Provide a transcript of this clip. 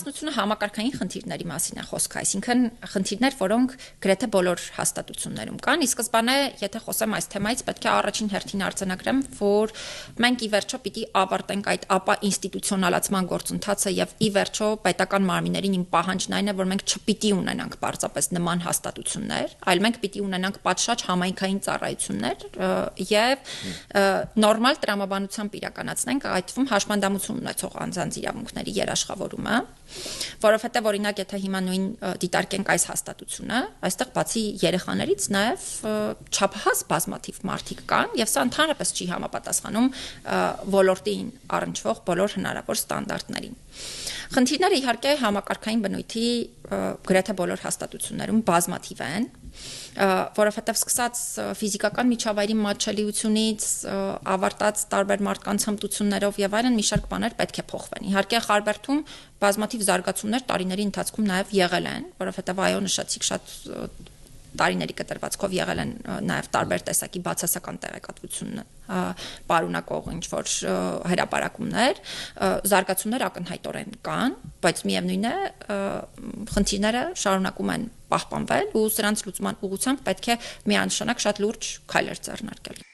Հասնությունը համակարգային խնդիրների մասին է խոսքը, այսինքն խնդիրներ, որոնք գրեթե բոլոր հաստատություններում կան, ի սկզբանե, եթե խոսեմ այս թեմայից, պետք է առաջին հերթին արձանագրեմ, որ մենք ի վերջո պիտի ավարտենք այդ ապա ինստիտուցիոնալացման գործընթացը եւ ի վերջո պետական մարմիններին իմ պահանջն այն է, որ մենք չպիտի ունենանք պարզապես նման հաստատություններ, այլ մենք պիտի ունենանք պատշաճ համայնքային ծառայություններ եւ նորմալ տրամաբանությամբ իրականացնենք այդ թվում հաշմանդամություն ունեցող անձանց իրավունքների երաշխավորումը, որովհետեւ օրինակ եթե հիմա նույն դիտարկենք այս հաստատությունը, այստեղ բացի երեխաներից նաեւ չափահաս բազմաթիվ մարդիկ կան եւ սա ընդհանրապես չի համապատասխանում ոլորտին առնչվող բոլոր հնարավոր ստանդարտներին։ Խնդիրները իհարկե համակարգային բնույթի գրեթե բոլոր հաստատություններում բազմաթիվ են, որովհետև սկսած ֆիզիկական միջավայրի մատչելիությունից ավարտած տարբեր մարդկանց հմտություններով եւ այլն մի շարք բաներ պետք է փոխվեն։ Իհարկե Խարբերդում բազմաթիվ զարգացումներ տարիների ընթացքում նաեւ եղել են, որովհետև այո նշեցիք շատ տարիների կտրվածքով եղել են նաև տարբեր տեսակի բացասական տեղեկատվություն պարունակող ինչ-որ հրապարակումներ, զարգացումներ ակնհայտորեն կան, բայց միևնույն է, խնդիրները շարունակում են պահպանվել ու սրանց լուծման ուղղությամբ պետք է միանշանակ շատ լուրջ քայլեր ձեռնարկել։